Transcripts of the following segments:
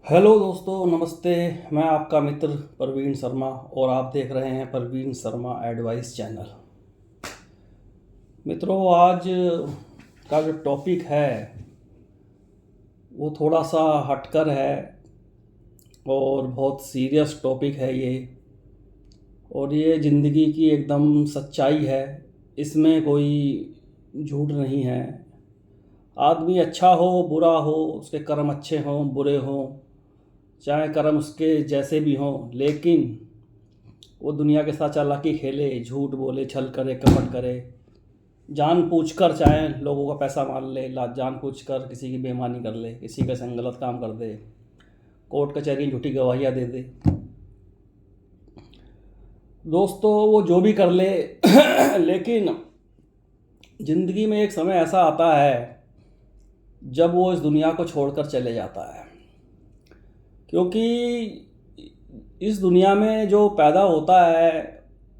Hello दोस्तों, नमस्ते। मैं आपका मित्र प्रवीण शर्मा और आप देख रहे हैं प्रवीण शर्मा एडवाइस चैनल। मित्रों, आज का जो टॉपिक है वो थोड़ा सा हटकर है और बहुत सीरियस टॉपिक है ये। और ये ज़िंदगी की एकदम सच्चाई है, इसमें कोई झूठ नहीं है। आदमी अच्छा हो बुरा हो, उसके कर्म अच्छे हों बुरे हों, चाहे कर्म उसके जैसे भी हों, लेकिन वो दुनिया के साथ चालाकी खेले, झूठ बोले, छल करे, कपट करे, जानबूझकर चाहे लोगों का पैसा मार ले, जानबूझकर किसी की बेईमानी कर ले, किसी के संग गलत काम कर दे, कोर्ट कचहरी झूठी गवाहियाँ दे दे। दोस्तों, वो जो भी कर ले लेकिन ज़िंदगी में एक समय ऐसा आता है जब वो इस दुनिया को छोड़कर चले जाता है। क्योंकि इस दुनिया में जो पैदा होता है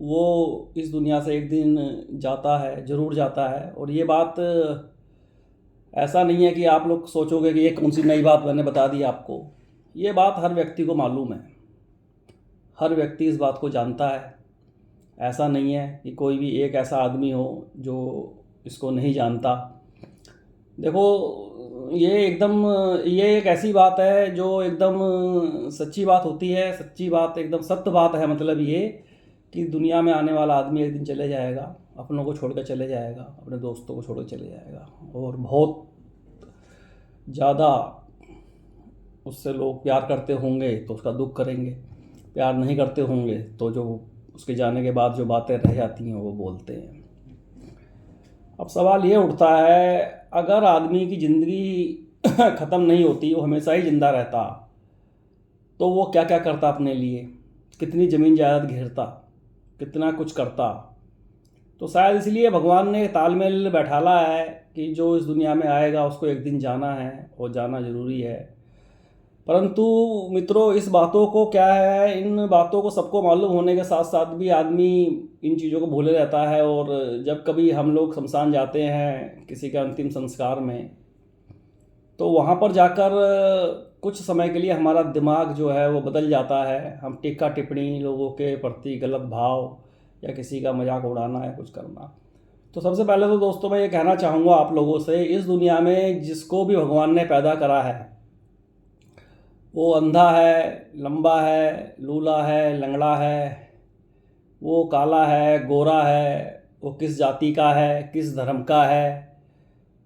वो इस दुनिया से एक दिन जाता है, ज़रूर जाता है। और ये बात ऐसा नहीं है कि आप लोग सोचोगे कि ये कौन सी नई बात मैंने बता दी आपको। ये बात हर व्यक्ति को मालूम है, हर व्यक्ति इस बात को जानता है। ऐसा नहीं है कि कोई भी एक ऐसा आदमी हो जो इसको नहीं जानता। देखो, ये एक ऐसी बात है जो एकदम सच्ची बात होती है। सच्ची बात, एकदम सत्य बात है। मतलब ये कि दुनिया में आने वाला आदमी एक दिन चले जाएगा, अपनों को छोड़कर चले जाएगा, अपने दोस्तों को छोड़कर चले जाएगा। और बहुत ज़्यादा उससे लोग प्यार करते होंगे तो उसका दुख करेंगे, प्यार नहीं करते होंगे तो जो उसके जाने के बाद जो बातें रह जाती हैं वो बोलते हैं। अब सवाल ये उठता है, अगर आदमी की ज़िंदगी ख़त्म नहीं होती, वो हमेशा ही ज़िंदा रहता, तो वो क्या क्या करता अपने लिए, कितनी ज़मीन जायदाद घेरता, कितना कुछ करता। तो शायद इसलिए भगवान ने तालमेल बैठाला है कि जो इस दुनिया में आएगा उसको एक दिन जाना है और जाना ज़रूरी है। परंतु मित्रों, इस बातों को क्या है, इन बातों को सबको मालूम होने के साथ साथ भी आदमी इन चीज़ों को भूले रहता है। और जब कभी हम लोग शमशान जाते हैं किसी के अंतिम संस्कार में, तो वहाँ पर जाकर कुछ समय के लिए हमारा दिमाग जो है वो बदल जाता है। हम टीका टिप्पणी, लोगों के प्रति गलत भाव या किसी का मजाक उड़ाना या कुछ करना। तो सबसे पहले तो दोस्तों मैं ये कहना चाहूँगा आप लोगों से, इस दुनिया में जिसको भी भगवान ने पैदा करा है, वो अंधा है, लंबा है, लूला है, लंगड़ा है, वो काला है, गोरा है, वो किस जाति का है, किस धर्म का है,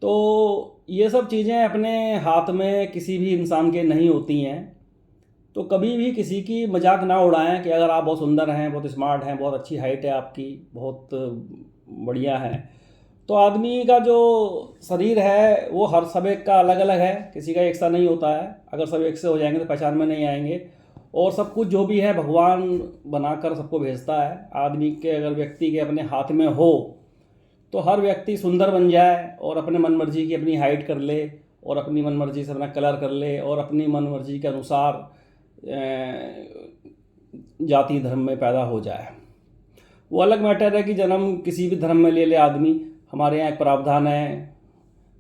तो ये सब चीज़ें अपने हाथ में किसी भी इंसान के नहीं होती हैं। तो कभी भी किसी की मजाक ना उड़ाएं कि अगर आप बहुत सुंदर हैं, बहुत स्मार्ट हैं, बहुत अच्छी हाइट है आपकी, बहुत बढ़िया है, तो आदमी का जो शरीर है वो हर सब एक का अलग अलग है, किसी का एक सा नहीं होता है। अगर सब एक से हो जाएंगे तो पहचान में नहीं आएंगे। और सब कुछ जो भी है भगवान बनाकर सबको भेजता है। आदमी के, अगर व्यक्ति के अपने हाथ में हो तो हर व्यक्ति सुंदर बन जाए और अपने मन मर्जी की अपनी हाइट कर ले और अपनी मन मर्जी से अपना कलर कर ले और अपनी मन मर्जी के अनुसार जाति धर्म में पैदा हो जाए। वो अलग मैटर है कि जन्म किसी भी धर्म में ले ले आदमी। हमारे यहाँ एक प्रावधान है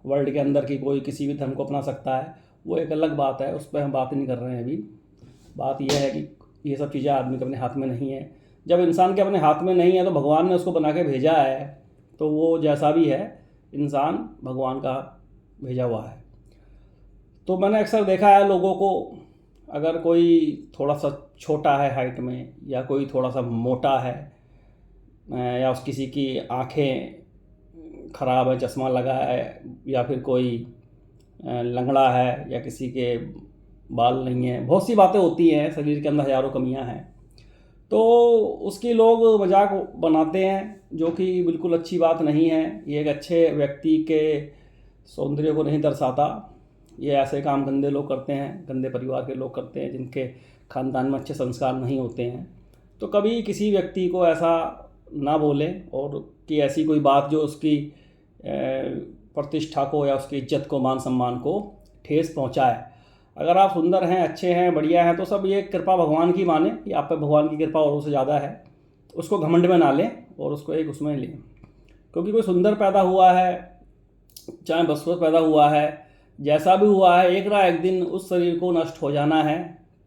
वर्ल्ड के अंदर कि कोई किसी भी धर्म को अपना सकता है, वो एक अलग बात है, उस पर हम बात नहीं कर रहे हैं अभी। बात यह है कि ये सब चीज़ें आदमी के अपने हाथ में नहीं है। जब इंसान के अपने हाथ में नहीं है तो भगवान ने उसको बना के भेजा है, तो वो जैसा भी है इंसान भगवान का भेजा हुआ है। तो मैंने अक्सर देखा है लोगों को, अगर कोई थोड़ा सा छोटा है हाइट में, या कोई थोड़ा सा मोटा है, या उस किसी की आंखें ख़राब है, चश्मा लगा है, या फिर कोई लंगड़ा है, या किसी के बाल नहीं है, बहुत सी बातें होती हैं, शरीर के अंदर हज़ारों कमियां हैं, तो उसकी लोग मजाक बनाते हैं, जो कि बिल्कुल अच्छी बात नहीं है। ये एक अच्छे व्यक्ति के सौंदर्य को नहीं दर्शाता। ये ऐसे काम गंदे लोग करते हैं, गंदे परिवार के लोग करते हैं, जिनके ख़ानदान में अच्छे संस्कार नहीं होते हैं। तो कभी किसी व्यक्ति को ऐसा ना बोलें, और कि ऐसी कोई बात जो उसकी प्रतिष्ठा को या उसकी इज्जत को, मान सम्मान को ठेस पहुंचाए। अगर आप सुंदर हैं, अच्छे हैं, बढ़िया हैं, तो सब ये कृपा भगवान की माने कि आप पे भगवान की कृपा और उससे ज़्यादा है। उसको घमंड में ना लें और उसको एक उसमें लें। क्योंकि कोई सुंदर पैदा हुआ है, चाहे बदसूरत पैदा हुआ है, जैसा भी हुआ है एक ना एक दिन उस शरीर को नष्ट हो जाना है।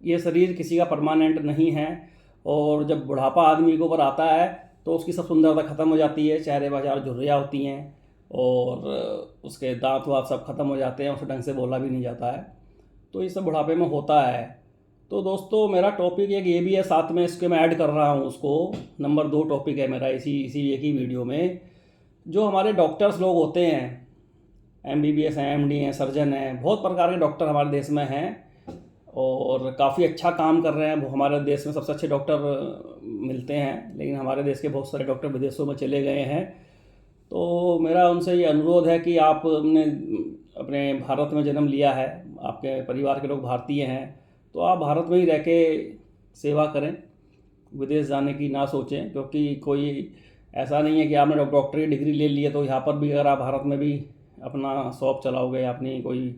ये शरीर किसी का परमानेंट नहीं है। और जब बुढ़ापा आदमी के ऊपर आता है तो उसकी सब सुंदरता ख़त्म हो जाती है, चेहरे पर हजार झुर्रियाँ होती हैं और उसके दांत वात सब खत्म हो जाते हैं, उसे ढंग से बोला भी नहीं जाता है। तो ये सब बुढ़ापे में होता है। तो दोस्तों मेरा टॉपिक एक ये भी है, साथ में इसके मैं ऐड कर रहा हूँ उसको, नंबर 2 टॉपिक है मेरा इसी एक ही वीडियो में। जो हमारे डॉक्टर्स लोग होते हैं, MBBS हैं, MD हैं, सर्जन हैं, बहुत प्रकार के डॉक्टर हमारे देश में हैं और काफ़ी अच्छा काम कर रहे हैं। वो हमारे देश में सबसे अच्छे डॉक्टर मिलते हैं, लेकिन हमारे देश के बहुत सारे डॉक्टर विदेशों में चले गए हैं। तो मेरा उनसे ये अनुरोध है कि आपने अपने भारत में जन्म लिया है, आपके परिवार के लोग भारतीय हैं, तो आप भारत में ही रह के सेवा करें, विदेश जाने की ना सोचें। क्योंकि कोई ऐसा नहीं है कि आपने डॉक्टरी डिग्री ले ली है तो यहाँ पर भी अगर आप भारत में भी अपना शॉप चलाओगे, अपनी कोई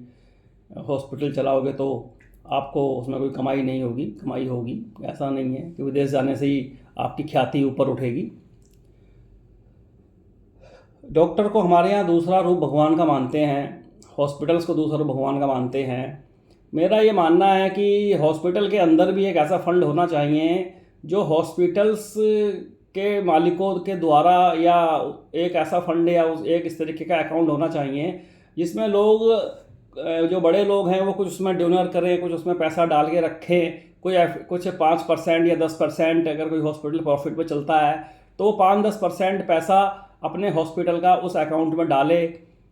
हॉस्पिटल चलाओगे तो आपको उसमें कोई कमाई नहीं होगी, कमाई होगी। ऐसा नहीं है कि विदेश जाने से ही आपकी ख्याति ऊपर उठेगी। डॉक्टर को हमारे यहाँ दूसरा रूप भगवान का मानते हैं, हॉस्पिटल्स को दूसरा रूप भगवान का मानते हैं। मेरा ये मानना है कि हॉस्पिटल के अंदर भी एक ऐसा फंड होना चाहिए जो हॉस्पिटल्स के मालिकों के द्वारा, या एक ऐसा फंड या एक इस तरीके का अकाउंट होना चाहिए जिसमें लोग, जो बड़े लोग हैं वो कुछ उसमें डोनर करें, कुछ उसमें पैसा डाल के रखें। कुछ 5% या 10%, अगर कोई हॉस्पिटल प्रॉफिट पे चलता है तो वो 5-10% पैसा अपने हॉस्पिटल का उस अकाउंट में डाले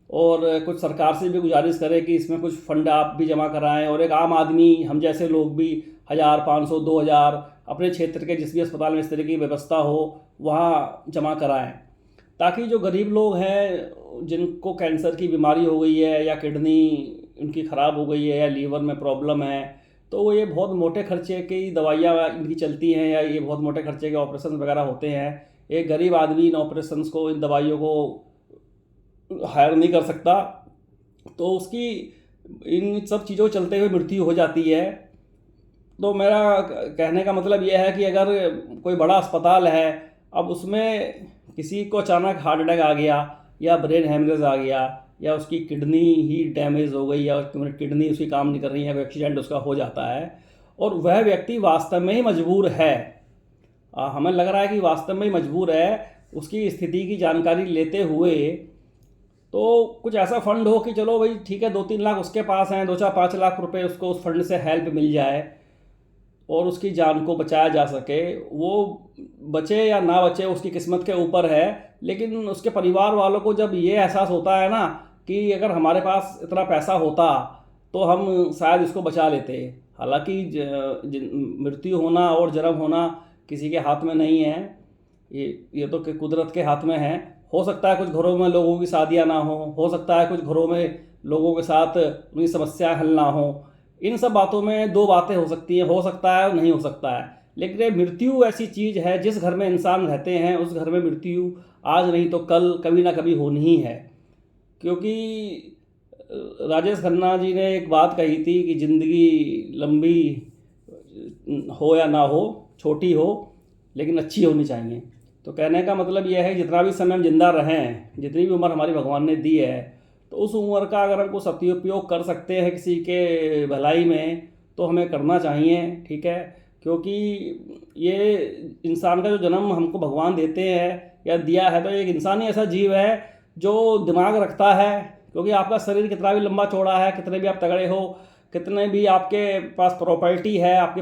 और कुछ सरकार से भी गुजारिश करे कि इसमें कुछ फंड आप भी जमा कराएं। और एक आम आदमी, हम जैसे लोग भी 1000, 500, 2000 अपने क्षेत्र के जिस भी अस्पताल में इस तरह की व्यवस्था हो वहाँ जमा कराएं, ताकि जो गरीब लोग हैं जिनको कैंसर की बीमारी हो गई है या किडनी उनकी ख़राब हो गई है या लीवर में प्रॉब्लम है, तो वो ये बहुत मोटे खर्चे की दवाइयाँ इनकी चलती हैं या ये बहुत मोटे खर्चे के ऑपरेशन वगैरह होते हैं। एक गरीब आदमी इन ऑपरेशंस को, इन दवाइयों को हायर नहीं कर सकता, तो उसकी इन सब चीज़ों के चलते हुए मृत्यु हो जाती है। तो मेरा कहने का मतलब यह है कि अगर कोई बड़ा अस्पताल है, अब उसमें किसी को अचानक हार्ट अटैक आ गया या ब्रेन हेमरेज आ गया या उसकी किडनी ही डैमेज हो गई या किडनी उसकी काम नहीं कर रही है, वो एक्सीडेंट उसका हो जाता है और वह व्यक्ति वास्तव में ही मजबूर है, हमें लग रहा है कि वास्तव में ही मजबूर है, उसकी स्थिति की जानकारी लेते हुए तो कुछ ऐसा फंड हो कि चलो भाई ठीक है, 2-3 लाख उसके पास हैं, 2-4-5 लाख रुपए उसको उस फंड से हेल्प मिल जाए और उसकी जान को बचाया जा सके। वो बचे या ना बचे उसकी किस्मत के ऊपर है, लेकिन उसके परिवार वालों को जब ये एहसास होता है ना कि अगर हमारे पास इतना पैसा होता तो हम शायद इसको बचा लेते। हालांकि मृत्यु होना और जन्म होना किसी के हाथ में नहीं है, ये तो कुदरत के हाथ में है। हो सकता है कुछ घरों में लोगों की शादियां ना हो सकता है कुछ घरों में लोगों के साथ उनकी समस्याएं हल ना हो। इन सब बातों में दो बातें हो सकती हैं, हो सकता है और नहीं हो सकता है। लेकिन ये मृत्यु ऐसी चीज़ है, जिस घर में इंसान रहते हैं उस घर में मृत्यु आज नहीं तो कल कभी ना कभी होनी ही है। क्योंकि राजेश खन्ना जी ने एक बात कही थी कि ज़िंदगी लंबी हो या ना हो, छोटी हो लेकिन अच्छी होनी चाहिए। तो कहने का मतलब यह है जितना भी समय हम जिंदा रहें, जितनी भी उम्र हमारी भगवान ने दी है, तो उस उम्र का अगर हमको सदुपयोग कर सकते हैं किसी के भलाई में तो हमें करना चाहिए, ठीक है। क्योंकि ये इंसान का जो जन्म हमको भगवान देते हैं या दिया है, तो एक इंसान ही ऐसा जीव है जो दिमाग रखता है। क्योंकि आपका शरीर कितना भी लंबा चौड़ा है, कितने भी आप तगड़े हो, कितने भी आपके पास प्रॉपर्टी है, आपके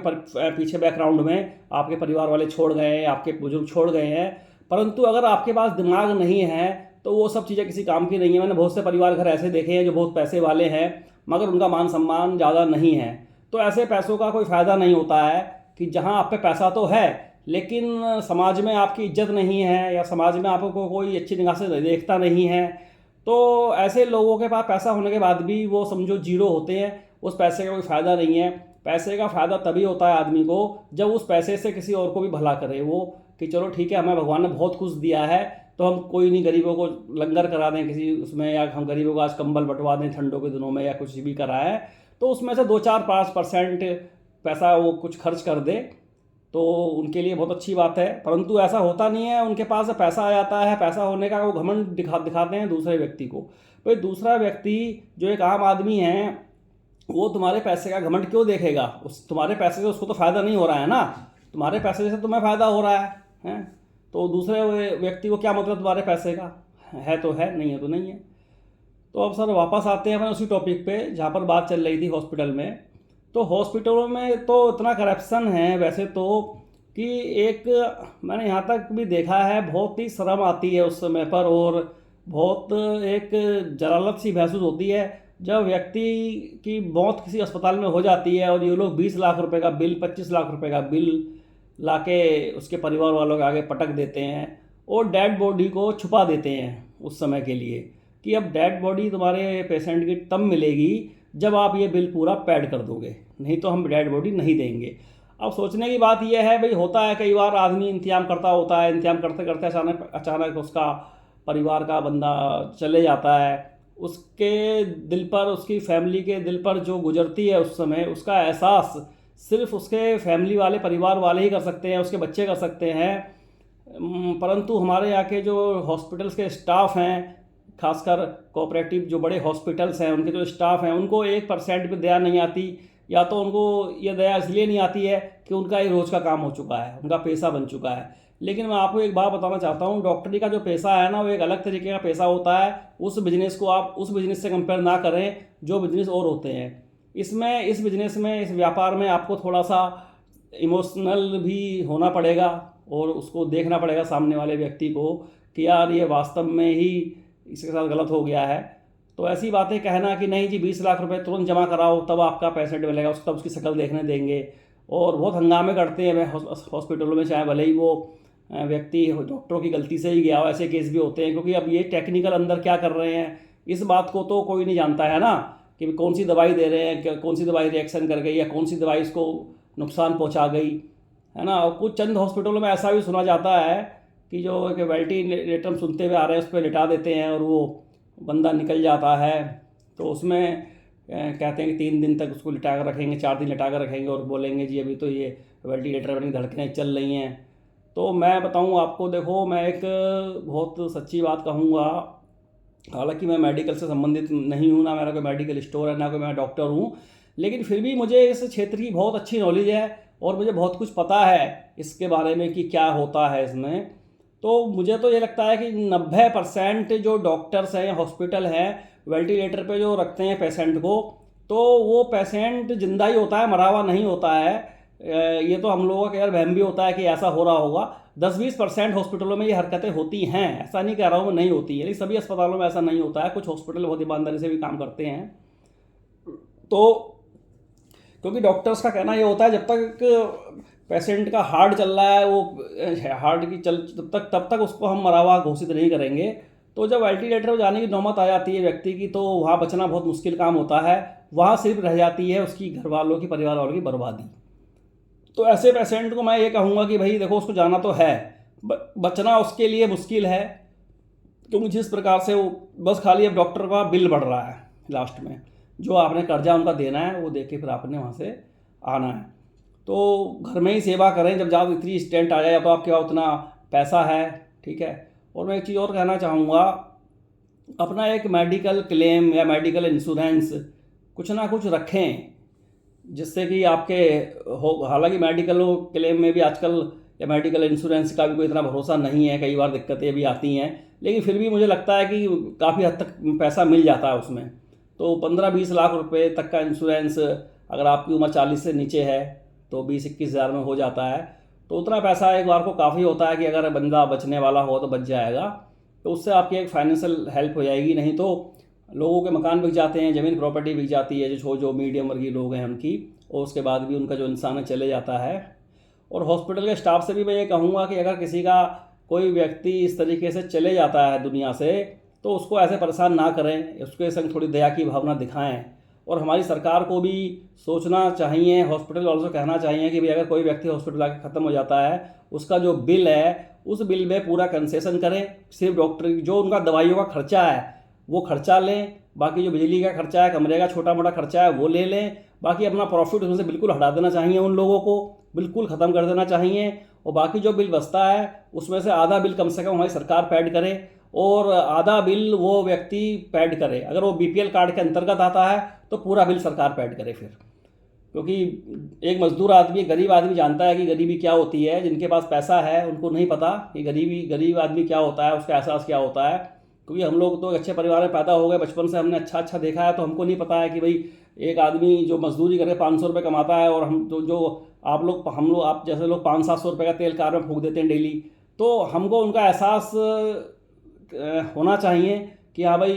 पीछे बैकग्राउंड में आपके परिवार वाले छोड़ गए हैं, आपके बुजुर्ग छोड़ गए हैं, परंतु अगर आपके पास दिमाग नहीं है तो वो सब चीज़ें किसी काम की नहीं है। मैंने बहुत से परिवार घर ऐसे देखे हैं जो बहुत पैसे वाले हैं मगर उनका मान सम्मान ज़्यादा नहीं है। तो ऐसे पैसों का कोई फ़ायदा नहीं होता है कि जहाँ आप पे पैसा तो है लेकिन समाज में आपकी इज्जत नहीं है या समाज में आपको कोई अच्छी निगाह से देखता नहीं है। तो ऐसे लोगों के पास पैसा होने के बाद भी वो समझो जीरो होते हैं, उस पैसे का कोई फ़ायदा नहीं है। पैसे का फ़ायदा तभी होता है आदमी को जब उस पैसे से किसी और को भी भला करे वो, कि चलो ठीक है हमें भगवान ने बहुत कुछ दिया है तो हम कोई नहीं गरीबों को लंगर करा दें किसी उसमें, या हम गरीबों को आज कंबल बंटवा दें ठंडों के दिनों में या कुछ भी कराएं, तो उसमें से 2-4-5% पैसा वो कुछ खर्च कर दे तो उनके लिए बहुत अच्छी बात है। परंतु ऐसा होता नहीं है, उनके पास पैसा आ जाता है, पैसा होने का वो घमंड दिखाते हैं दूसरे व्यक्ति को। भाई दूसरा व्यक्ति जो एक आम आदमी है वो तुम्हारे पैसे का घमंड क्यों देखेगा? उस तुम्हारे पैसे से उसको तो फ़ायदा नहीं हो रहा है ना, तुम्हारे पैसे से तुम्हें फ़ायदा हो रहा है? तो दूसरे व्यक्ति को क्या मतलब तुम्हारे पैसे का? है तो है, नहीं है तो नहीं है। तो अब सर वापस आते हैं अपने उसी टॉपिक पे जहाँ पर बात चल रही थी हॉस्पिटल में। तो हॉस्पिटलों में तो इतना करप्शन है वैसे तो कि एक मैंने यहाँ तक भी देखा है, बहुत ही शर्म आती है उस समय पर, और बहुत एक जलालत सी महसूस होती है जब व्यक्ति की मौत किसी अस्पताल में हो जाती है और ये लोग 20 लाख रुपए का बिल, 25 लाख रुपए का बिल लाके उसके परिवार वालों के आगे पटक देते हैं और डेड बॉडी को छुपा देते हैं उस समय के लिए कि अब डेड बॉडी तुम्हारे पेशेंट की तब मिलेगी जब आप ये बिल पूरा पेड कर दोगे, नहीं तो हम डेड बॉडी नहीं देंगे। अब सोचने की बात यह है भाई, होता है कई बार आदमी इंतजाम करता होता है, इंतजाम करते करते अचानक उसका परिवार का बंदा चले जाता है, उसके दिल पर, उसकी फैमिली के दिल पर जो गुजरती है उस समय, उसका एहसास सिर्फ उसके फैमिली वाले, परिवार वाले ही कर सकते हैं, उसके बच्चे कर सकते हैं। परंतु हमारे यहाँ के जो हॉस्पिटल्स के स्टाफ हैं, खासकर कोऑपरेटिव जो बड़े हॉस्पिटल्स हैं, उनके जो स्टाफ हैं, उनको 1% भी दया नहीं आती, या तो उनको ये दया इसलिए नहीं आती है कि उनका ये रोज़ का काम हो चुका है, उनका पैसा बन चुका है। लेकिन मैं आपको एक बात बताना चाहता हूँ, डॉक्टरी का जो पैसा है ना, वो एक अलग तरीके का पैसा होता है। उस बिज़नेस को आप उस बिज़नेस से कंपेयर ना करें जो बिज़नेस और होते हैं। इसमें, इस बिज़नेस में, इस व्यापार में आपको थोड़ा सा इमोशनल भी होना पड़ेगा और उसको देखना पड़ेगा सामने वाले व्यक्ति को कि यार ये वास्तव में ही इसके साथ गलत हो गया है। तो ऐसी बातें कहना कि नहीं जी 20 लाख रुपए तुरंत जमा कराओ तब आपका पेशेंट मिलेगा, तब उसकी शक्ल देखने देंगे, और बहुत हंगामे करते हैं हॉस्पिटलों में, चाहे भले ही वो व्यक्ति डॉक्टरों की गलती से ही गया हो, ऐसे केस भी होते हैं। क्योंकि अब ये टेक्निकल अंदर क्या कर रहे हैं इस बात को तो कोई नहीं जानता है ना, कि कौन सी दवाई दे रहे हैं, कौन सी दवाई रिएक्शन कर गई या कौन सी दवाई इसको नुकसान पहुंचा गई, है ना। और कुछ चंद हॉस्पिटलों में ऐसा भी सुना जाता है कि जो एक वेंटिलेटर सुनते हुए आ रहे हैं उस पर लिटा देते हैं और वो बंदा निकल जाता है। तो उसमें कहते हैं कि 3 दिन तक उसको लिटा कर रखेंगे, 4 दिन लिटा कर रखेंगे और बोलेंगे जी अभी तो ये वेंटिलेटर में धड़कनें चल रही हैं। तो मैं बताऊं आपको, देखो मैं एक बहुत सच्ची बात कहूँगा, हालांकि मैं मेडिकल से संबंधित नहीं हूँ, ना मेरा कोई मेडिकल स्टोर है, ना कोई मैं डॉक्टर हूँ, लेकिन फिर भी मुझे इस क्षेत्र की बहुत अच्छी नॉलेज है और मुझे बहुत कुछ पता है इसके बारे में कि क्या होता है इसमें। तो मुझे तो ये लगता है कि 90% जो डॉक्टर्स हैं, हॉस्पिटल हैं, वेंटिलेटर पे जो रखते हैं पेशेंट को, तो वो पेशेंट जिंदा ही होता है, मरा हुआ नहीं होता है। ये तो हम लोगों का यार वहम भी होता है कि ऐसा हो रहा होगा। 10-20% हॉस्पिटलों में ये हरकतें होती हैं, ऐसा नहीं कह रहा हूँ, नहीं होती है, लेकिन सभी अस्पतालों में ऐसा नहीं होता है। कुछ हॉस्पिटल बहुत ईमानदारी से भी काम करते हैं। तो क्योंकि डॉक्टर्स का कहना ये होता है जब तक पेशेंट का हार्ट चल रहा है, वो हार्ट की तब तक उसको हम मरा हुआ घोषित नहीं करेंगे। तो जब वेंटिलेटर में जाने की नौबत आ जाती है व्यक्ति की, तो वहाँ बचना बहुत मुश्किल काम होता है। वहाँ सिर्फ रह जाती है उसकी घर वालों की, परिवार वालों की बर्बादी। तो ऐसे पेशेंट को मैं ये कहूँगा कि भाई देखो, उसको जाना तो है, बचना उसके लिए मुश्किल है, क्योंकि जिस प्रकार से वो बस खाली अब डॉक्टर का बिल बढ़ रहा है, लास्ट में जो आपने कर्जा उनका देना है वो दे के फिर आपने वहाँ से आना है। तो घर में ही सेवा करें, जब ज़्यादा इतनी स्टेंट आ जाए या तो आपके पास उतना पैसा है, ठीक है। और मैं एक चीज़ और कहना चाहूँगा, अपना एक मेडिकल क्लेम या मेडिकल इंश्योरेंस कुछ ना कुछ रखें, जिससे कि आपके हालांकि मेडिकल क्लेम में भी आजकल या मेडिकल इंश्योरेंस का भी कोई इतना भरोसा नहीं है, कई बार दिक्कतें भी आती हैं, लेकिन फिर भी मुझे लगता है कि काफ़ी हद तक पैसा मिल जाता है उसमें। तो 15-20 लाख रुपए तक का इंश्योरेंस, अगर आपकी उम्र 40 से नीचे है तो 20-21 हज़ार में हो जाता है। तो उतना पैसा एक बार को काफ़ी होता है कि अगर बंदा बचने वाला हो तो बच जाएगा। तो उससे आपकी एक फाइनेंशियल हेल्प हो जाएगी। नहीं तो लोगों के मकान बिक जाते हैं, ज़मीन प्रॉपर्टी बिक जाती है, जो मीडियम वर्गीय लोग हैं उनकी, और उसके बाद भी उनका जो इंसान है चले जाता है। और हॉस्पिटल के स्टाफ से भी मैं ये कहूँगा कि अगर किसी का कोई व्यक्ति इस तरीके से चले जाता है दुनिया से, तो उसको ऐसे परेशान ना करें, उसके संग थोड़ी दया की भावना दिखाएं। और हमारी सरकार को भी सोचना चाहिए, हॉस्पिटल वालों से कहना चाहिए कि भाई अगर कोई व्यक्ति हॉस्पिटल आके ख़त्म हो जाता है, उसका जो बिल है उस बिल में पूरा कंसेशन करें। सिर्फ डॉक्टर जो उनका दवाइयों का खर्चा है वो खर्चा लें, बाकी जो बिजली का खर्चा है, कमरे का छोटा मोटा खर्चा है वो ले लें, बाकी अपना प्रॉफिट उसमें से बिल्कुल हटा देना चाहिए, उन लोगों को बिल्कुल ख़त्म कर देना चाहिए। और बाकी जो बिल बचता है उसमें से आधा बिल कम से कम हमारी सरकार पेड करे और आधा बिल वो व्यक्ति पेड करे। अगर वो बीपीएल कार्ड के अंतर्गत आता है तो पूरा बिल सरकार पेड करे फिर, क्योंकि एक मजदूर आदमी, गरीब आदमी जानता है कि गरीबी क्या होती है। जिनके पास पैसा है उनको नहीं पता कि गरीब आदमी क्या होता है, उसका एहसास क्या होता है। क्योंकि हम लोग तो अच्छे परिवार में पैदा हो गए, बचपन से हमने अच्छा अच्छा देखा है, तो हमको नहीं पता है कि भाई एक आदमी जो मजदूरी करके 500 रुपये कमाता है और हम जो आप जैसे लोग 500-700 रुपये का तेल कार में फूंक देते हैं डेली, तो हमको उनका एहसास होना चाहिए कि हाँ भाई,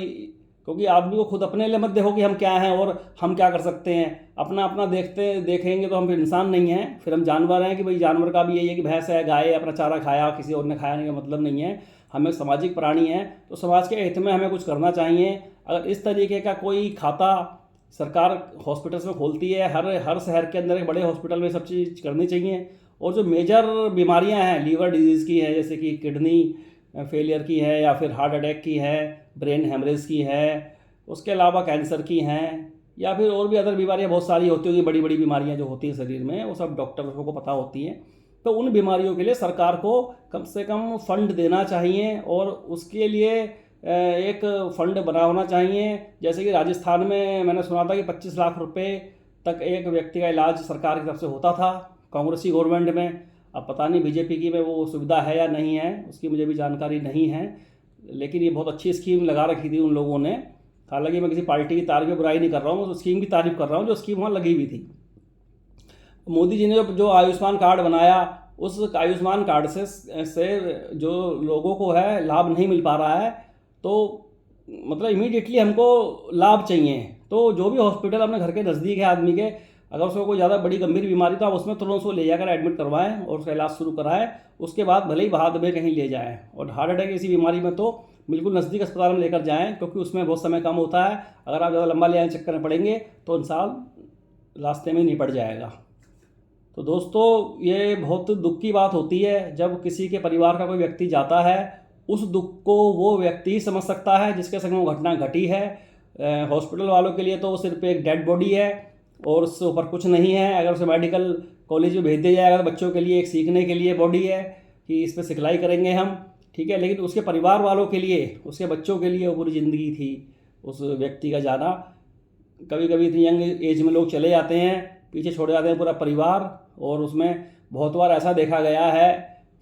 क्योंकि आदमी को खुद अपने लिए मत देखो कि हम क्या हैं और हम क्या कर सकते हैं। अपना अपना देखेंगे तो हम फिर इंसान नहीं हैं, फिर हम जानवर हैं। कि भाई जानवर का भी यही है कि भैंस है, गाय है, अपना चारा खाया, किसी और ने खाया नहीं का मतलब नहीं है। हम एक सामाजिक प्राणी हैं, तो समाज के हित में हमें कुछ करना चाहिए। अगर इस तरीके का कोई खाता सरकार हॉस्पिटल्स में खोलती है, हर शहर के अंदर एक बड़े हॉस्पिटल में सब चीज़ करनी चाहिए। और जो मेजर बीमारियां हैं, लीवर डिजीज़ की है, जैसे कि किडनी फेलियर की है, या फिर हार्ट अटैक की है, ब्रेन हेमरेज की है, उसके अलावा कैंसर की हैं, या फिर और भी अदर बीमारियां बहुत सारी होती होंगी, बड़ी बड़ी बीमारियां जो होती हैं शरीर में, वो सब डॉक्टरों को पता होती हैं। तो उन बीमारियों के लिए सरकार को कम से कम फंड देना चाहिए, और उसके लिए एक फंड बना होना चाहिए। जैसे कि राजस्थान में मैंने सुना था कि 25 लाख रुपए तक एक व्यक्ति का इलाज सरकार की तरफ से होता था कांग्रेसी गवर्नमेंट में। अब पता नहीं बीजेपी की में वो सुविधा है या नहीं है, उसकी मुझे भी जानकारी नहीं है। लेकिन ये बहुत अच्छी स्कीम लगा रखी थी उन लोगों ने। हालांकि मैं किसी पार्टी की तारीफ बुराई नहीं कर रहा हूँ, तो स्कीम की तारीफ कर रहा हूँ जो स्कीम वहाँ लगी हुई थी। मोदी जी ने जो आयुष्मान कार्ड बनाया, उस आयुष्मान कार्ड से जो लोगों को है लाभ नहीं मिल पा रहा है, तो मतलब इमीडिएटली हमको लाभ चाहिए। तो जो भी हॉस्पिटल अपने घर के नज़दीक है आदमी के, अगर उसको कोई ज़्यादा बड़ी गंभीर बीमारी तो आप उसमें तुरंत उसको ले जाकर एडमिट करवाएं और उसका इलाज शुरू कराएं। उसके बाद भले ही बाद में कहीं ले जाएं। और हार्ट अटैक ऐसी बीमारी में तो बिल्कुल नज़दीक अस्पताल में लेकर जाएं, क्योंकि उसमें बहुत समय कम होता है। अगर आप ज़्यादा लंबा ले आने चक्कर में पड़ेंगे तो इंसान रास्ते में निपट जाएगा। तो दोस्तों, ये बहुत दुख की बात होती है जब किसी के परिवार का कोई व्यक्ति जाता है। उस दुख को वो व्यक्ति ही समझ सकता है जिसके संग वो घटना घटी है। हॉस्पिटल वालों के लिए तो वो सिर्फ एक डेड बॉडी है और उससे ऊपर कुछ नहीं है। अगर उसे मेडिकल कॉलेज में भेज दिया जाएगा तो बच्चों के लिए एक सीखने के लिए बॉडी है कि इस पर सिखलाई करेंगे हम, ठीक है। लेकिन उसके परिवार वालों के लिए, उसके बच्चों के लिए वो पूरी ज़िंदगी थी उस व्यक्ति का जाना। कभी कभी इतनी यंग एज में लोग चले जाते हैं, पीछे छोड़ जाते हैं पूरा परिवार। और उसमें बहुत बार ऐसा देखा गया है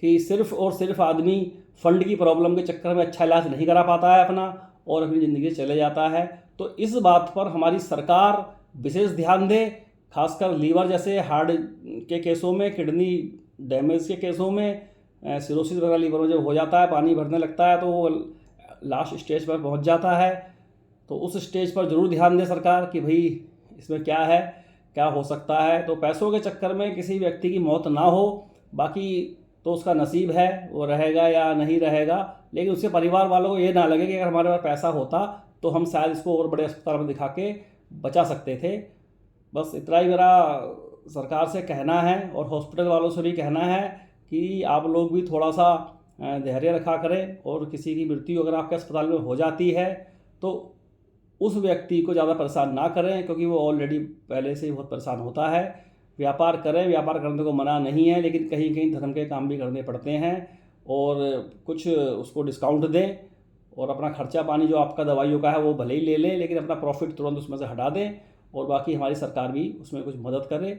कि सिर्फ और सिर्फ आदमी फंड की प्रॉब्लम के चक्कर में अच्छा इलाज नहीं करा पाता है अपना, और अपनी ज़िंदगी चले जाता है। तो इस बात पर हमारी सरकार विशेष ध्यान दे, खासकर लीवर जैसे हार्ट के केसों में, किडनी डैमेज के केसों में, सिरोसिस वगैरह लीवर में जब हो जाता है, पानी भरने लगता है, तो वो लास्ट स्टेज पर पहुंच जाता है। तो उस स्टेज पर ज़रूर ध्यान दे सरकार कि भाई इसमें क्या है, क्या हो सकता है। तो पैसों के चक्कर में किसी व्यक्ति की मौत ना हो, बाकी तो उसका नसीब है, वो रहेगा या नहीं रहेगा। लेकिन उसके परिवार वालों को ये ना लगे कि अगर हमारे पास पैसा होता तो हम शायद इसको और बड़े अस्पताल में दिखा के बचा सकते थे। बस इतना ही मेरा सरकार से कहना है, और हॉस्पिटल वालों से भी कहना है कि आप लोग भी थोड़ा सा धैर्य रखा करें। और किसी की मृत्यु अगर आपके अस्पताल में हो जाती है तो उस व्यक्ति को ज़्यादा परेशान ना करें, क्योंकि वो ऑलरेडी पहले से ही बहुत परेशान होता है। व्यापार करें, व्यापार करने को मना नहीं है, लेकिन कहीं कहीं धर्म के काम भी करने पड़ते हैं, और कुछ उसको डिस्काउंट दें। और अपना खर्चा पानी जो आपका दवाइयों का है वो भले ही ले लें, लेकिन अपना प्रॉफिट तुरंत उसमें से हटा दें, और बाकी हमारी सरकार भी उसमें कुछ मदद करे।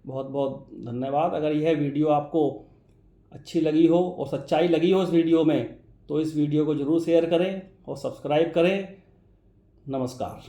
बहुत बहुत धन्यवाद। अगर यह वीडियो आपको अच्छी लगी हो और सच्चाई लगी हो इस वीडियो में, तो इस वीडियो को ज़रूर शेयर करें और सब्सक्राइब करें। नमस्कार।